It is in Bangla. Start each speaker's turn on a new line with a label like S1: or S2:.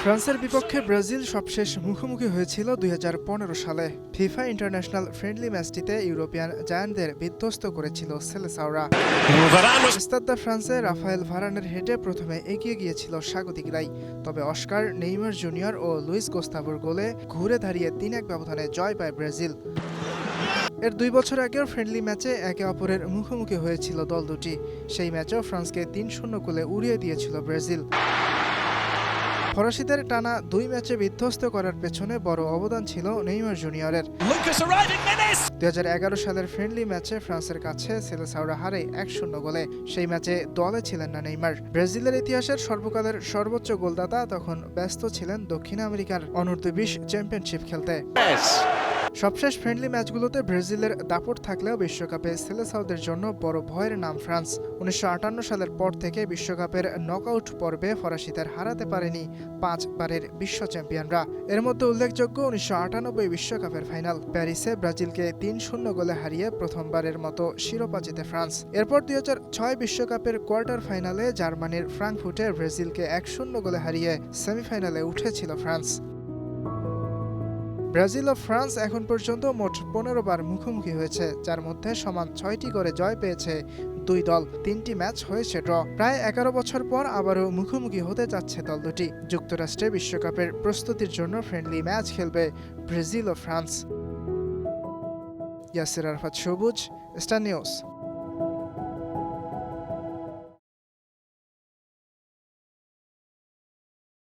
S1: ফ্রান্সের বিপক্ষে ব্রাজিল সবশেষ মুখোমুখি হয়েছিল ২০১৫ সালে। ফিফা ইন্টারন্যাশনাল ফ্রেন্ডলি ম্যাচটিতে ইউরোপিয়ান জায়ান্টদের বিধ্বস্ত করেছিল সেলেসাওরা। স্টাদ দ্য ফ্রান্সে রাফায়েল ভারানের হেডে প্রথমে এগিয়ে গিয়েছিল স্বাগতিকরাই, তবে অস্কার, নেইমার জুনিয়র ও লুইস গোস্তাভোর গোলে ঘুরে দাঁড়িয়ে ৩-১ ব্যবধানে জয় পায় ব্রাজিল। এর ২ বছর আগেও ফ্রেন্ডলি ম্যাচে একে অপরের মুখোমুখি হয়েছিল দল দুটি। সেই ম্যাচেও ফ্রান্সকে ৩-০ গোলে উড়িয়ে দিয়েছিল ব্রাজিল। ফরাসিদের টানা ২ ম্যাচে বিধ্বস্ত করার পেছনে বড় অবদান ছিল নেইমার জুনিয়রের। ২০১১ সালের ফ্রেন্ডলি ম্যাচে ফ্রান্সের কাছে সেলেসাওরা হারে ১-০ গোলে। সেই ম্যাচে দলে ছিলেন না নেইমার। ব্রাজিলের ইতিহাসের সর্বকালের সর্বোচ্চ গোলদাতা তখন ব্যস্ত ছিলেন দক্ষিণ আমেরিকার অনূর্ধ্ব-২০ চ্যাম্পিয়নশিপ খেলতে। সবশেষ ফ্রেন্ডলি ম্যাচগুলোতে ব্রাজিলের দাপট থাকলেও বিশ্বকাপে সেলেসাওদের জন্য বড় ভয়ের নাম ফ্রান্স। ১৯৫৮ সালের পর থেকে বিশ্বকাপের নকআউট পর্বে ফরাসিদের হারাতে পারেনি ৫ বারের বিশ্ব চ্যাম্পিয়নরা। এর মধ্যে উল্লেখযোগ্য ১৯৯৮ বিশ্বকাপের ফাইনাল। প্যারিসে ব্রাজিলকে ৩-০ গোলে হারিয়ে প্রথমবারের মতো শিরোপা জেতে ফ্রান্স। এরপর ২০০৬ বিশ্বকাপের কোয়ার্টার ফাইনালে জার্মানির ফ্রাঙ্কফুর্টে ব্রাজিলকে ১-০ গোলে হারিয়ে সেমিফাইনালে উঠেছিল ফ্রান্স। ব্রাজিল ও ফ্রান্স এখন পর্যন্ত মোট ১৫ বার মুখোমুখি হয়েছে, যার মধ্যে সমান ৬টি করে জয় পেয়েছে দুই দল। ৩টি ম্যাচ হয়েছে ড্র। প্রায় ১১ বছর পর আবারও মুখোমুখি হতে যাচ্ছে দল দুটি। যুক্তরাষ্ট্রে বিশ্বকাপের প্রস্তুতির জন্য ফ্রেন্ডলি ম্যাচ খেলবে ব্রাজিল ও ফ্রান্স। ইয়াসির আরাফাত সবুজ, স্টার নিউজ।